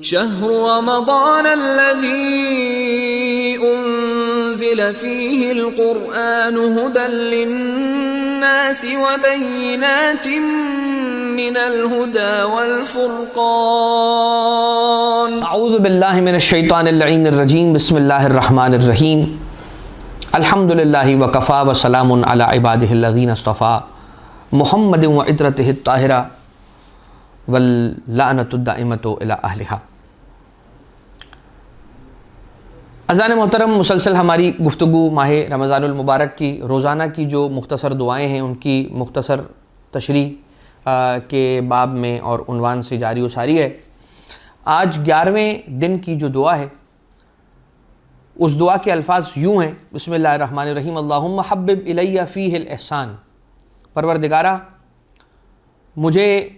شهر رمضان الذي أنزل فيه القرآن هدى للناس وبينات من الهدى والفرقان اعوذ باللہ من الشیطان اللعین الرجیم بسم اللہ الرحمن الرحیم الحمد للہ وکفا وسلام علی عبادہ الذین اصطفیٰ محمد وعطرتہ الطاہرہ واللعنۃ الدائمۃ الی اہلہا۔ اذان محترم، مسلسل ہماری گفتگو ماہ رمضان المبارک کی روزانہ کی جو مختصر دعائیں ہیں ان کی مختصر تشریح کے باب میں اور عنوان سے جاری و ساری ہے۔ آج 11ویں دن کی جو دعا ہے اس دعا کے الفاظ یوں ہیں، بسم اللہ الرحمن الرحیم، اللہم حبب الی فیہ الاحسان، پروردگارہ مجھے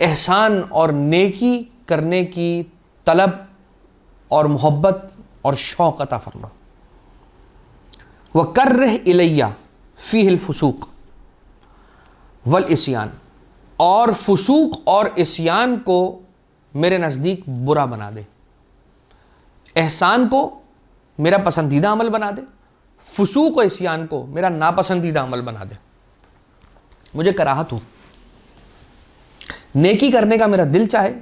احسان اور نیکی کرنے کی طلب اور محبت اور شوق عطا فرما۔ وکرہ الی فیہ الفسوق والعصیان، اور فسوق اور عصیان کو میرے نزدیک برا بنا دے۔ احسان کو میرا پسندیدہ عمل بنا دے، فسوق و عصیان کو میرا ناپسندیدہ عمل بنا دے۔ مجھے کراہت ہو، نیکی کرنے کا میرا دل چاہے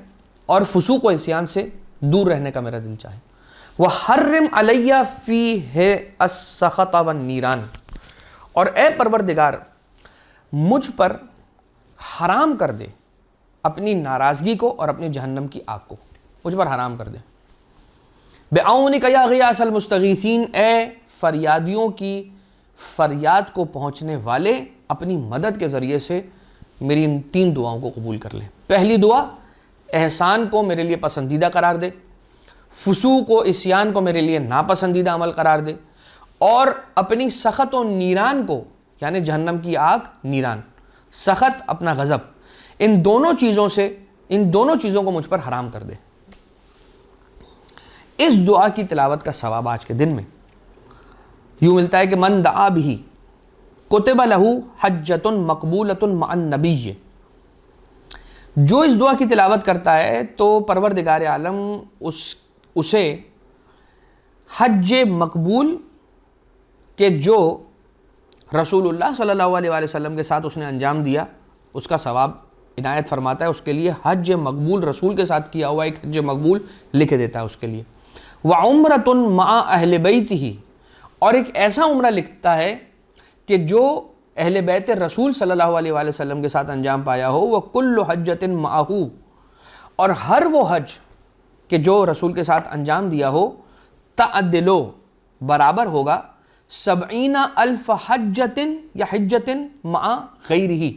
اور فسوق و عصیان سے دور رہنے کا میرا دل چاہے۔ وحرم علی فیہ السخط والنیران، اور اے پروردگار مجھ پر حرام کر دے اپنی ناراضگی کو اور اپنی جہنم کی آگ کو، مجھ پر حرام کر دے۔ بعونک یا غیاث المستغیثین، اے فریادیوں کی فریاد کو پہنچنے والے، اپنی مدد کے ذریعے سے میری ان 3 دعاؤں کو قبول کر لے۔ پہلی دعا، احسان کو میرے لیے پسندیدہ قرار دے، فسوق و عصیان کو میرے لیے ناپسندیدہ عمل قرار دے، اور اپنی سخط و نیران کو، یعنی جہنم کی آگ، نیران، سخط اپنا غضب، ان دونوں چیزوں کو مجھ پر حرام کر دے۔ اس دعا کی تلاوت کا ثواب آج کے دن میں یوں ملتا ہے کہ من دعا بہ کتب لہ حجۃ مقبولۃ مع النبی، جو اس دعا کی تلاوت کرتا ہے تو پروردگار عالم اسے حج مقبول کے جو رسول اللہ صلی اللہ علیہ وسلم کے ساتھ اس نے انجام دیا اس کا ثواب عنایت فرماتا ہے۔ اس کے لیے حج مقبول، رسول کے ساتھ کیا ہوا ایک حج مقبول لکھ دیتا ہے اس کے لیے۔ وعمرۃ مع اہل بیتہ، اور ایک ایسا عمرہ لکھتا ہے کہ جو اہل بیت رسول صلی اللہ علیہ وسلم کے ساتھ انجام پایا ہو۔ وکل حجۃ معہ، اور ہر وہ حج کہ جو رسول کے ساتھ انجام دیا ہو، تعدلو برابر ہوگا 70,000 حجۃ یا حجۃ مع غیرہ،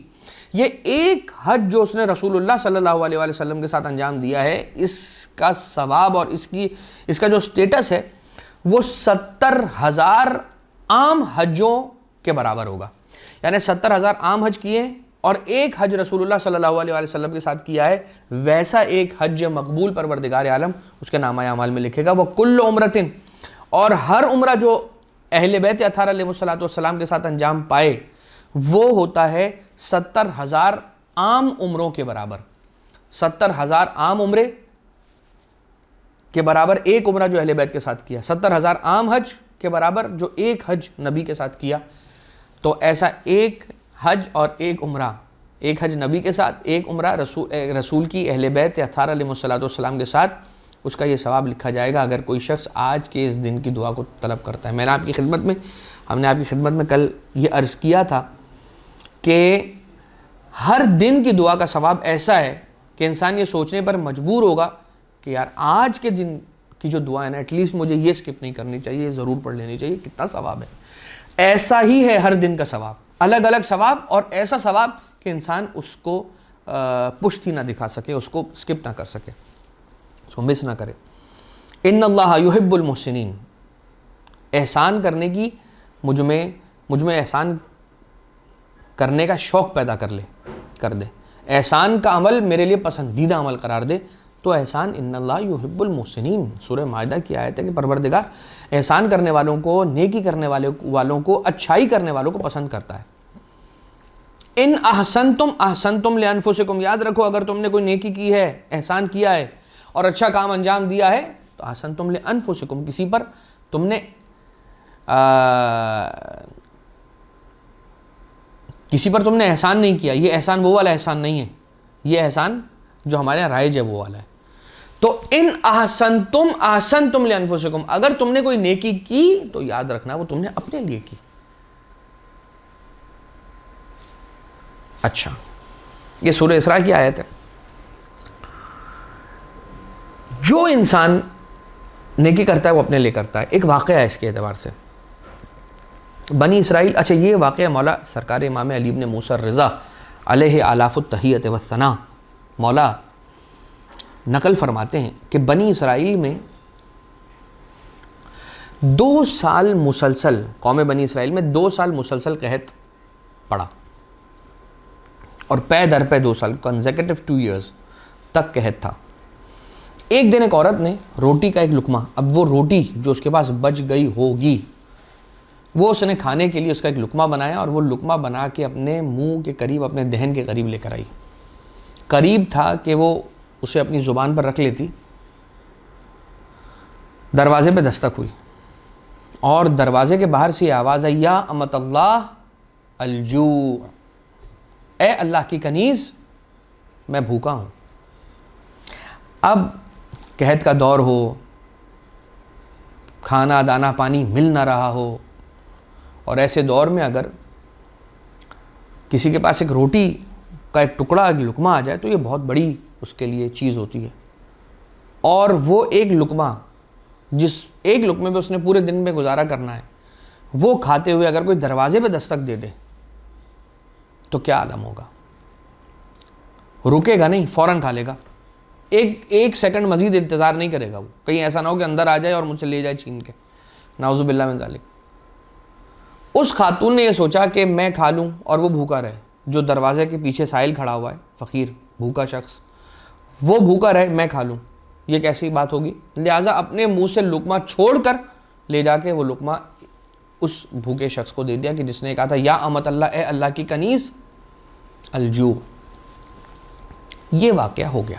یہ ایک حج جو اس نے رسول اللہ صلی اللہ علیہ وسلم کے ساتھ انجام دیا ہے، اس کا ثواب اور اس کا جو سٹیٹس ہے وہ 70,000 عام حجوں کے برابر ہوگا۔ یعنی 70,000 عام حج کیے اور ایک حج رسول اللہ صلی اللہ علیہ وسلم کے ساتھ کیا ہے، ویسا ایک حج مقبول پروردگار عالم اس کے نامہ اعمال میں لکھے گا۔ وکل عمرۃ، اور ہر عمرہ جو اہل بیت اطہار علیہ السلام کے ساتھ انجام پائے وہ ہوتا ہے 70,000 عام عمروں کے برابر۔ 70,000 عام عمرے کے برابر ایک عمرہ جو اہل بیت کے ساتھ کیا، 70,000 عام حج کے برابر جو ایک حج نبی کے ساتھ کیا۔ تو ایسا ایک حج اور ایک عمرہ، ایک حج نبی کے ساتھ، ایک عمرہ رسول کی اہل بیت اطہار علیہ السلام کے ساتھ، اس کا یہ ثواب لکھا جائے گا اگر کوئی شخص آج کے اس دن کی دعا کو طلب کرتا ہے۔ ہم نے آپ کی خدمت میں کل یہ عرض کیا تھا کہ ہر دن کی دعا کا ثواب ایسا ہے کہ انسان یہ سوچنے پر مجبور ہوگا کہ یار آج کے دن کی جو دعا ہے نا، ایٹ لیسٹ مجھے یہ سکپ نہیں کرنی چاہیے، یہ ضرور پڑھ لینی چاہیے، کتنا ثواب ہے۔ ایسا ہی ہے ہر دن کا ثواب، الگ الگ ثواب، اور ایسا ثواب کہ انسان اس کو پشت ہی نہ دکھا سکے، اس کو سکپ نہ کر سکے، اس کو مس نہ کرے۔ ان اللہ یحب المحسنین، احسان کرنے کی مجھ میں احسان کرنے کا شوق پیدا کر دے، احسان کا عمل میرے لیے پسندیدہ عمل قرار دے۔ تو احسان، ان اللہ یحب المحسنین، سورہ مائدہ کی آیت ہے کہ پروردگار احسان کرنے والوں کو، نیکی کرنے والوں کو، اچھائی کرنے والوں کو پسند کرتا ہے۔ ان احسنتم احسنتم لانفسکم، یاد رکھو اگر تم نے کوئی نیکی کی ہے، احسان کیا ہے اور اچھا کام انجام دیا ہے تو احسنتم لانفسکم، کسی پر تم نے احسان نہیں کیا. یہ احسان وہ والا احسان نہیں ہے، یہ احسان جو ہمارے یہاں رائج ہے وہ والا ہے. تو ان احسنتم احسنتم لانفسکم، اگر تم نے کوئی نیکی کی تو یاد رکھنا وہ تم نے اپنے لیے کی. اچھا، یہ سورہ اسراء کی آیت ہے. جو انسان نیکی کرتا ہے وہ اپنے لیے کرتا ہے. ایک واقعہ ہے اس کے اعتبار سے، بنی اسرائیل. اچھا، یہ واقعہ مولا سرکار امام علی ابن موسیٰ الرضا علیہ آلاف التحیت والثناء مولا نقل فرماتے ہیں کہ بنی اسرائیل میں 2 سال مسلسل، قوم بنی اسرائیل میں 2 سال مسلسل قحط پڑا، اور پے در پے 2 سال کنزیکٹیو 2 ایئرز تک قحط تھا. ایک دن ایک عورت نے روٹی کا ایک لقمہ، اب وہ روٹی جو اس کے پاس بچ گئی ہوگی وہ اس نے کھانے کے لیے اس کا ایک لقمہ بنایا، اور وہ لقمہ بنا کے اپنے منہ کے قریب، اپنے دہن کے قریب لے کر آئی. قریب تھا کہ وہ اسے اپنی زبان پر رکھ لیتی. دروازے پہ دستک ہوئی اور دروازے کے باہر سے یہ آواز آئی، یا امت اللہ الجوع، اے اللہ کی کنیز میں بھوکا ہوں. اب قحط کا دور ہو، کھانا دانا پانی مل نہ رہا ہو، اور ایسے دور میں اگر کسی کے پاس ایک روٹی کا ایک ٹکڑا، ایک لقمہ آ جائے تو یہ بہت بڑی اس کے لیے چیز ہوتی ہے. اور وہ ایک لقمہ، جس ایک لقمے پہ اس نے پورے دن میں گزارا کرنا ہے، وہ کھاتے ہوئے اگر کوئی دروازے پہ دستک دے دے تو کیا عالم ہوگا. رکے گا نہیں، فوراً کھا لے گا. ایک سیکنڈ مزید انتظار نہیں کرے گا. وہ کہیں ایسا نہ ہو کہ اندر آ جائے اور مجھ سے لے جائے چھین کے، نعوذ باللہ من ذالک. اس خاتون نے یہ سوچا کہ میں کھا لوں اور وہ بھوکا رہے. جو دروازے کے پیچھے سائل کھڑا ہوا ہے، فقیر بھوکا شخص، وہ بھوکا رہے، میں کھا لوں، یہ کیسی بات ہوگی. لہٰذا اپنے منہ سے لقمہ چھوڑ کر لے جا کے وہ لقمہ اس بھوکے شخص کو دے دیا کہ جس نے کہا تھا، یا امت اللہ، اے اللہ کی کنیز الجوع. یہ واقعہ ہو گیا.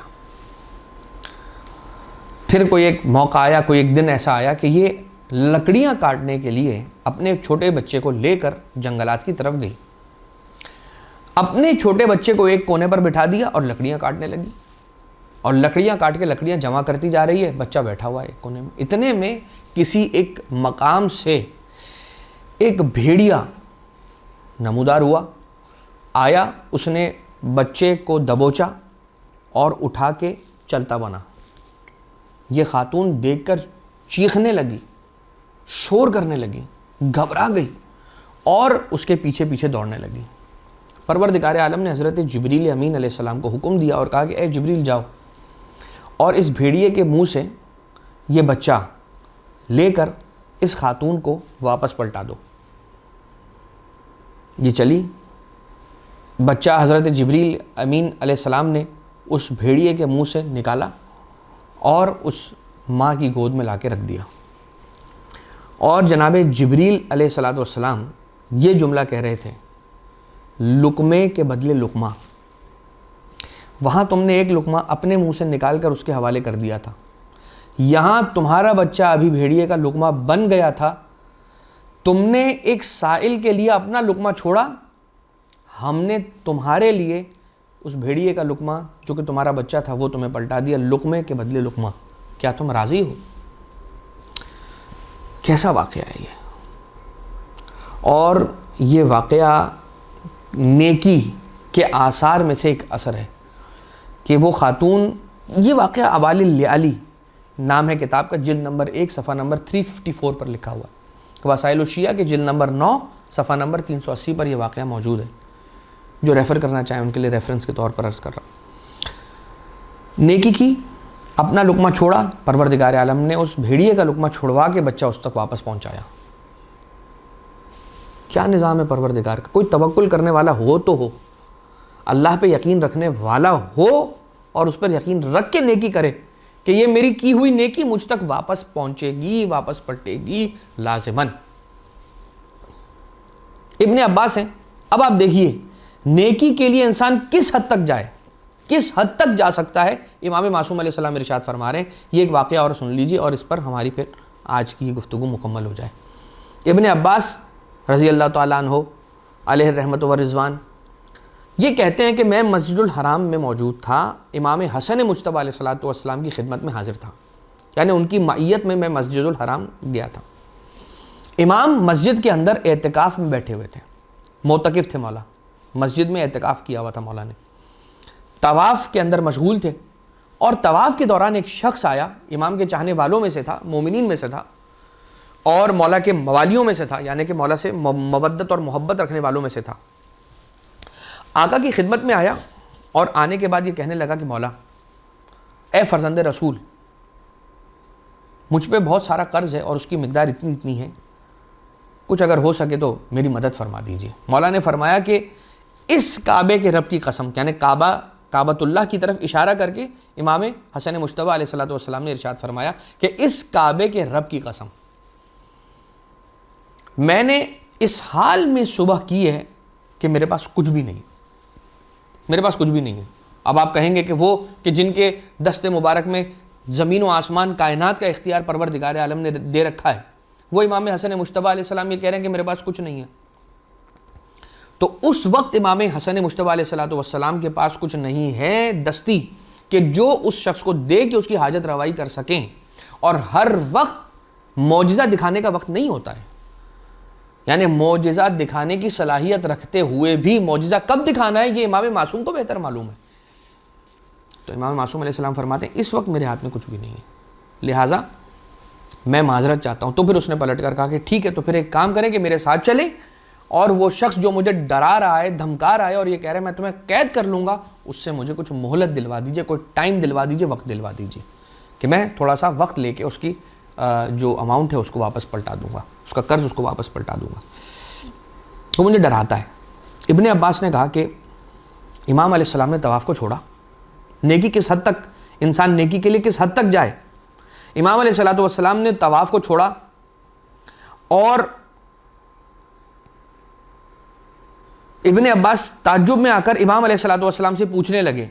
پھر کوئی ایک موقع آیا، کوئی ایک دن ایسا آیا کہ یہ لکڑیاں کاٹنے کے لیے اپنے چھوٹے بچے کو لے کر جنگلات کی طرف گئی. اپنے چھوٹے بچے کو ایک کونے پر بٹھا دیا اور لکڑیاں کاٹنے لگی، اور لکڑیاں کاٹ کے لکڑیاں جمع کرتی جا رہی ہے. بچہ بیٹھا ہوا ہے ایک کونے میں. اتنے میں کسی ایک مقام سے ایک بھیڑیا نمودار ہوا، آیا، اس نے بچے کو دبوچا اور اٹھا کے چلتا بنا. یہ خاتون دیکھ کر چیخنے لگی، شور کرنے لگی، گھبرا گئی اور اس کے پیچھے پیچھے دوڑنے لگی. پروردگار عالم نے حضرت جبریل امین علیہ السلام کو حکم دیا اور کہا کہ اے جبریل جاؤ اور اس بھیڑیے کے منہ سے یہ بچہ لے کر اس خاتون کو واپس پلٹا دو. یہ چلی. بچہ حضرت جبریل امین علیہ السلام نے اس بھیڑیے کے منہ سے نکالا اور اس ماں کی گود میں لا کے رکھ دیا. اور جناب جبریل علیہ السلام یہ جملہ کہہ رہے تھے، لقمے کے بدلے لقمہ. وہاں تم نے ایک لقمہ اپنے منہ سے نکال کر اس کے حوالے کر دیا تھا، یہاں تمہارا بچہ ابھی بھیڑیے کا لقمہ بن گیا تھا، تم نے ایک سائل کے لیے اپنا لقمہ چھوڑا، ہم نے تمہارے لیے اس بھیڑیے کا لقمہ جو کہ تمہارا بچہ تھا وہ تمہیں پلٹا دیا، لقمے کے بدلے لقمہ. کیا تم راضی ہو؟ کیسا واقعہ ہے یہ. اور یہ واقعہ نیکی کے آثار میں سے ایک اثر ہے کہ وہ خاتون، یہ واقعہ اوال اللیالی نام ہے کتاب کا، جلد نمبر 1 صفحہ نمبر 354 پر لکھا ہوا ہے. وسائل الشیعہ کے جلد نمبر 9 صفحہ نمبر 380 پر یہ واقعہ موجود ہے. جو ریفر کرنا چاہیں ان کے لیے ریفرنس کے طور پر عرض کر رہا ہوں. نیکی کی، اپنا لقمہ چھوڑا، پروردگار عالم نے اس بھیڑیے کا لقمہ چھڑوا کے بچہ اس تک واپس پہنچایا. کیا نظام ہے پروردگار کا. کوئی توکل کرنے والا ہو تو ہو، اللہ پہ یقین رکھنے والا ہو اور اس پر یقین رکھ کے نیکی کرے کہ یہ میری کی ہوئی نیکی مجھ تک واپس پہنچے گی، واپس پلٹے گی لازماً. ابن عباس ہیں. اب آپ دیکھیے نیکی کے لیے انسان کس حد تک جائے, کس حد تک جا سکتا ہے, امام معصوم علیہ السلام ارشاد فرما رہے ہیں. یہ ایک واقعہ اور سن لیجیے اور اس پر ہماری پھر آج کی گفتگو مکمل ہو جائے. ابن عباس رضی اللہ تعالیٰ عنہ علیہ الرحمت و رضوان یہ کہتے ہیں کہ میں مسجد الحرام میں موجود تھا, امام حسن مجتبیٰ علیہ الصلوۃ والسلام کی خدمت میں حاضر تھا, یعنی ان کی معیت میں مسجد الحرام گیا تھا. امام مسجد کے اندر اعتکاف میں بیٹھے ہوئے تھے, معتکف تھے مولا, مسجد میں اعتکاف کیا ہوا تھا مولا نے, طواف کے اندر مشغول تھے. اور طواف کے دوران ایک شخص آیا, امام کے چاہنے والوں میں سے تھا, مومنین میں سے تھا, اور مولا کے موالیوں میں سے تھا, یعنی کہ مولا سے مودت اور محبت رکھنے والوں میں سے تھا. آقا کی خدمت میں آیا اور آنے کے بعد یہ کہنے لگا کہ مولا, اے فرزند رسول, مجھ پہ بہت سارا قرض ہے اور اس کی مقدار اتنی ہے, کچھ اگر ہو سکے تو میری مدد فرما دیجیے. مولا نے فرمایا کہ اس کعبے کے رب کی قسم, یعنی کعبۃ اللہ کی طرف اشارہ کر کے امام حسن مجتبیٰ علیہ الصلوۃ والسلام نے ارشاد فرمایا کہ اس کعبے کے رب کی قسم, میں نے اس حال میں صبح کی ہے کہ میرے پاس کچھ بھی نہیں, میرے پاس کچھ بھی نہیں ہے. اب آپ کہیں گے کہ وہ کہ جن کے دست مبارک میں زمین و آسمان کائنات کا اختیار پروردگار عالم نے دے رکھا ہے, وہ امام حسن مجتبیٰ علیہ السلام یہ کہہ رہے ہیں کہ میرے پاس کچھ نہیں ہے. تو اس وقت امام حسن مجتبیٰ علیہ الصلوۃ والسلام کے پاس کچھ نہیں ہے دستی کہ جو اس شخص کو دے کے اس کی حاجت روائی کر سکیں. اور ہر وقت معجزہ دکھانے کا وقت نہیں ہوتا ہے, یعنی معجزہ دکھانے کی صلاحیت رکھتے ہوئے بھی معجزہ کب دکھانا ہے یہ امام معصوم کو بہتر معلوم ہے. تو امام معصوم علیہ السلام فرماتے ہیں اس وقت میرے ہاتھ میں کچھ بھی نہیں ہے, لہٰذا میں معذرت چاہتا ہوں. تو پھر اس نے پلٹ کر کہا کہ ٹھیک ہے, تو پھر ایک کام کریں کہ میرے ساتھ چلیں, اور وہ شخص جو مجھے ڈرا رہا ہے, دھمکا رہا ہے اور یہ کہہ رہا ہے میں تمہیں قید کر لوں گا, اس سے مجھے کچھ مہلت دلوا دیجیے, کوئی ٹائم دلوا دیجیے, وقت دلوا دیجیے کہ میں تھوڑا سا وقت لے کے اس کی جو اماؤنٹ ہے اس کو واپس پلٹا دوں گا, اس کا قرض اس کو واپس پلٹا دوں گا. تو مجھے ڈراتا ہے. ابن عباس نے کہا کہ امام علیہ السلام نے طواف کو چھوڑا. نیکی کس حد تک, انسان نیکی کے لیے کس حد تک جائے. امام علیہ الصلوۃ والسلام نے طواف کو چھوڑا اور ابن عباس تعجب میں آ کر امام علیہ الصلوۃ والسلام سے پوچھنے لگے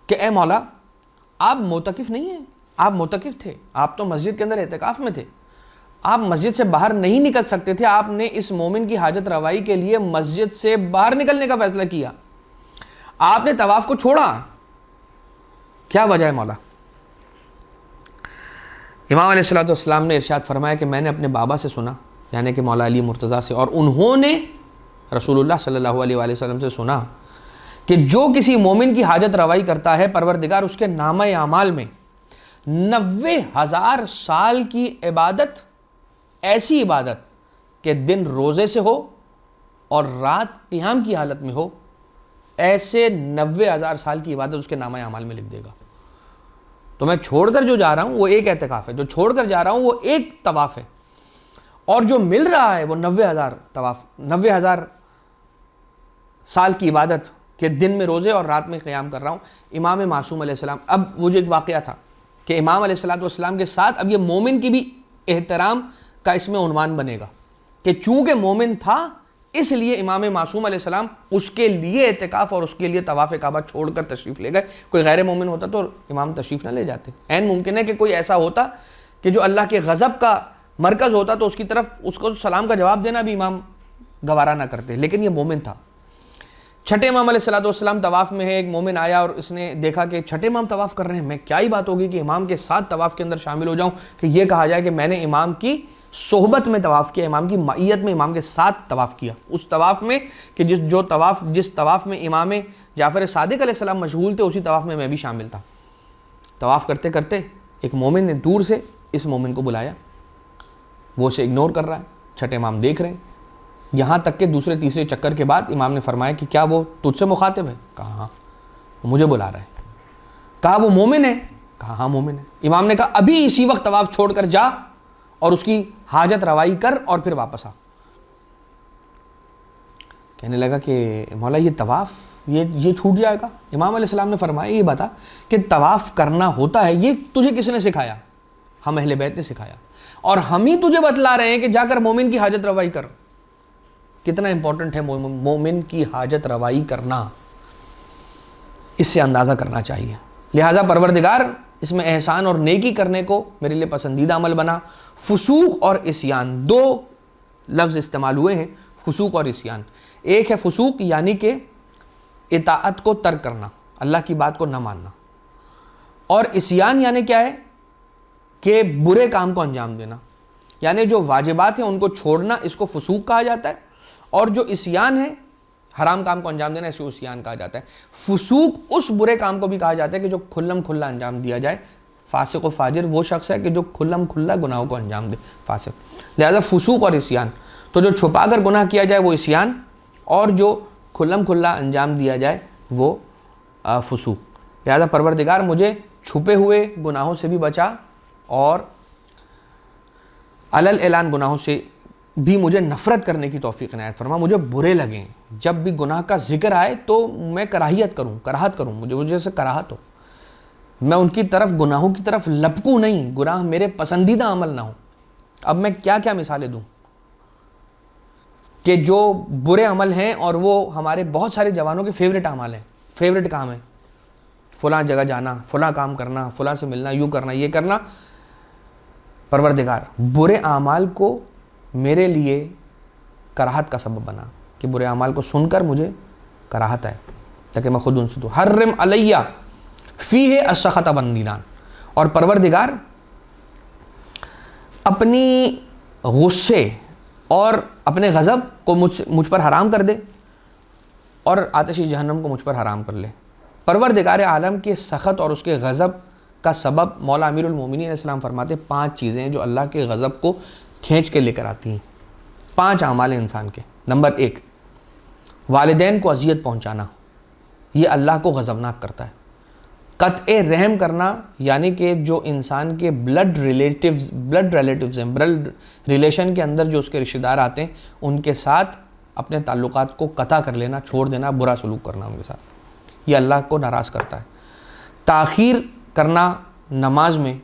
کہ اے مولا, آپ معتکف نہیں ہیں, آپ معتکف تھے, آپ تو مسجد کے اندر اعتکاف میں تھے, آپ مسجد سے باہر نہیں نکل سکتے تھے, آپ نے اس مومن کی حاجت روائی کے لیے مسجد سے باہر نکلنے کا فیصلہ کیا, آپ نے طواف کو چھوڑا, کیا وجہ ہے مولا؟ امام علیہ الصلوۃ والسلام نے ارشاد فرمایا کہ میں نے اپنے بابا سے سنا, یعنی کہ مولا علی مرتضیٰ سے, اور انہوں نے رسول اللہ صلی اللہ علیہ وآلہ وسلم سے سنا کہ جو کسی مومن کی حاجت روائی کرتا ہے پروردگار اس کے نامہ اعمال میں 90,000 سال کی عبادت, ایسی عبادت کہ دن روزے سے ہو اور رات قیام کی حالت میں ہو, ایسے 90,000 سال کی عبادت اس کے نامہ اعمال میں لکھ دے گا. تو میں چھوڑ کر جو جا رہا ہوں وہ ایک اعتکاف ہے, جو چھوڑ کر جا رہا ہوں وہ ایک طواف ہے, اور جو مل رہا ہے وہ 90,000 طواف, 90,000 سال کی عبادت کہ دن میں روزے اور رات میں قیام کر رہا ہوں. امام معصوم علیہ السلام, اب وہ جو ایک واقعہ تھا کہ امام علیہ الصلوۃ والسلام کے ساتھ اب یہ مومن کی بھی احترام کا اس میں عنوان بنے گا کہ چونکہ مومن تھا اس لیے امام معصوم علیہ السلام اس کے لیے اعتکاف اور اس کے لیے طواف کعبہ چھوڑ کر تشریف لے گئے. کوئی غیر مومن ہوتا تو امام تشریف نہ لے جاتے. عین ممکن ہے کہ کوئی ایسا ہوتا کہ جو اللہ کے غضب کا مرکز ہوتا تو اس کی طرف اس کو سلام کا جواب دینا بھی امام گوارا نہ کرتے, لیکن یہ مومن تھا. چھٹے امام علیہ الصلوۃ والسلام طواف میں ہے, ایک مومن آیا اور اس نے دیکھا کہ چھٹے امام طواف کر رہے ہیں, میں کیا ہی بات ہوگی کہ امام کے ساتھ طواف کے اندر شامل ہو جاؤں, کہ یہ کہا جائے کہ میں نے امام کی صحبت میں طواف کیا, امام کی معیت میں امام کے ساتھ طواف کیا. اس طواف میں کہ جس طواف میں امام جعفر صادق علیہ السلام مشغول تھے اسی طواف میں بھی شامل تھا. طواف کرتے کرتے ایک مومن نے دور سے اس مومن کو بلایا, وہ اسے اگنور کر رہا ہے, چھٹے امام دیکھ رہے ہیں, یہاں تک کہ دوسرے تیسرے چکر کے بعد امام نے فرمایا کہ کیا وہ تجھ سے مخاطب ہے؟ کہا ہاں. وہ مجھے بلا رہا ہے. کہا وہ مومن ہے؟ کہا ہاں مومن ہے. امام نے کہا ابھی اسی وقت طواف چھوڑ کر جا اور اس کی حاجت روائی کر اور پھر واپس آ. کہنے لگا کہ مولا یہ طواف یہ چھوٹ جائے گا. امام علیہ السلام نے فرمایا یہ بتا کہ طواف کرنا ہوتا ہے یہ تجھے کس نے سکھایا؟ ہم اہل بیت نے سکھایا, اور ہم ہی تجھے بتلا رہے ہیں کہ جا کر مومن کی حاجت روائی کر, کتنا امپورٹنٹ ہے مومن کی حاجت روائی کرنا، اس سے اندازہ کرنا چاہیے۔ لہٰذا پروردگار اس میں احسان اور نیکی کرنے کو میرے لیے پسندیدہ عمل بنا۔ فسوق اور عصیان، دو لفظ استعمال ہوئے ہیں، فسوق اور عصیان۔ ایک ہے فسوق یعنی کہ اطاعت کو ترک کرنا، اللہ کی بات کو نہ ماننا، اور عصیان یعنی کیا ہے کہ برے کام کو انجام دینا، یعنی جو واجبات ہیں ان کو چھوڑنا، اس کو فسوق کہا جاتا ہے، اور جو عصیان ہے حرام کام کو انجام دینا، اس کو عصیان کہا جاتا ہے۔ فسوق اس برے کام کو بھی کہا جاتا ہے کہ جو کھلم کھلا انجام دیا جائے۔ فاسق و فاجر وہ شخص ہے کہ جو کھلم کھلا گناہوں کو انجام دے، فاسق۔ لہذا فسوق اور عصیان، تو جو چھپا کر گناہ کیا جائے وہ عصیان، اور جو کھلم کھلا انجام دیا جائے وہ فسوق۔ لہذا پروردگار مجھے چھپے ہوئے گناہوں سے بھی بچا، اور علل اعلان گناہوں سے بھی مجھے نفرت کرنے کی توفیق عنایت فرما۔ مجھے برے لگیں، جب بھی گناہ کا ذکر آئے تو میں کراہت کروں، مجھے سے کراہت ہو، میں ان کی طرف، گناہوں کی طرف لپکوں نہیں، گناہ میرے پسندیدہ عمل نہ ہو۔ اب میں کیا کیا مثالیں دوں کہ جو برے عمل ہیں اور وہ ہمارے بہت سارے جوانوں کے فیوریٹ اعمال ہیں، فیوریٹ کام ہے، فلاں جگہ جانا، فلاں کام کرنا، فلاں سے ملنا، یوں کرنا، یہ کرنا۔ پروردگار برے اعمال کو میرے لیے کراہت کا سبب بنا، کہ برے اعمال کو سن کر مجھے کراہت ہے، تاکہ میں خود ان سے دوں۔ حرم علیہ فیہ السخط والنیران، اور پروردگار اپنی غصے اور اپنے غضب کو مجھ پر حرام کر دے، اور آتشی جہنم کو مجھ پر حرام کر لے۔ پروردگار عالم کے سخط اور اس کے غضب کا سبب مولا امیر المومنین علیہ السلام فرماتے ہیں 5 چیزیں ہیں جو اللہ کے غضب کو کھینچ کے لے کر آتی ہیں، 5 اعمال ہیں انسان کے۔ نمبر 1، والدین کو اذیت پہنچانا، یہ اللہ کو غضبناک کرتا ہے۔ قطع رحم کرنا، یعنی کہ جو انسان کے بلڈ ریلیٹیوز ہیں، بلڈ ریلیشن کے اندر جو اس کے رشتہ دار آتے ہیں، ان کے ساتھ اپنے تعلقات کو قطع کر لینا، چھوڑ دینا، برا سلوک کرنا ان کے ساتھ، یہ اللہ کو ناراض کرتا ہے۔ تاخیر کرنا نماز میں،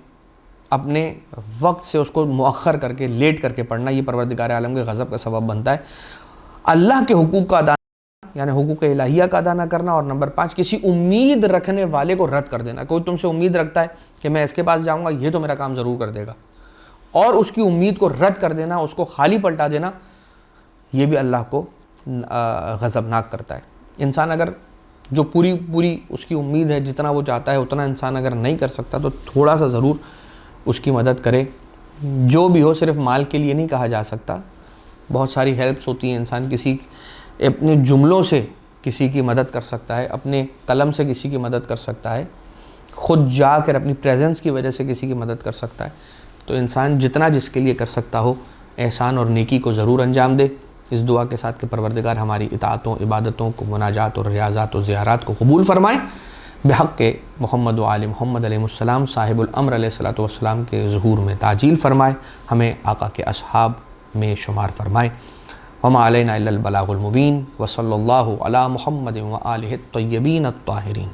اپنے وقت سے اس کو مؤخر کر کے، لیٹ کر کے پڑھنا، یہ پروردگار عالم کے غضب کا سبب بنتا ہے۔ اللہ کے حقوق کا ادا، یعنی حقوق الہیہ کا ادا نہ کرنا۔ اور نمبر 5، کسی امید رکھنے والے کو رد کر دینا۔ کوئی تم سے امید رکھتا ہے کہ میں اس کے پاس جاؤں گا، یہ تو میرا کام ضرور کر دے گا، اور اس کی امید کو رد کر دینا، اس کو خالی پلٹا دینا، یہ بھی اللہ کو غضبناک کرتا ہے۔ انسان اگر جو پوری اس کی امید ہے، جتنا وہ چاہتا ہے اتنا انسان اگر نہیں کر سکتا تو تھوڑا سا ضرور اس کی مدد کرے۔ جو بھی ہو، صرف مال کے لیے نہیں کہا جا سکتا، بہت ساری ہیلپس ہوتی ہیں۔ انسان کسی اپنے جملوں سے کسی کی مدد کر سکتا ہے، اپنے قلم سے کسی کی مدد کر سکتا ہے، خود جا کر اپنی پریزنس کی وجہ سے کسی کی مدد کر سکتا ہے۔ تو انسان جتنا جس کے لیے کر سکتا ہو، احسان اور نیکی کو ضرور انجام دے، اس دعا کے ساتھ کہ پروردگار ہماری اطاعتوں، عبادتوں کو، مناجات اور ریاضات و زیارات کو قبول فرمائے، بحق محمد و آل محمد علیہ السلام صاحب الامر علیہ الصلوۃ والسلام کے ظہور میں تعجیل فرمائے، ہمیں آقا کے اصحاب میں شمار فرمائے۔ وما علینا الا البلاغ المبین، وصلی اللہ علی محمد و آلہ الطیبین الطاہرین۔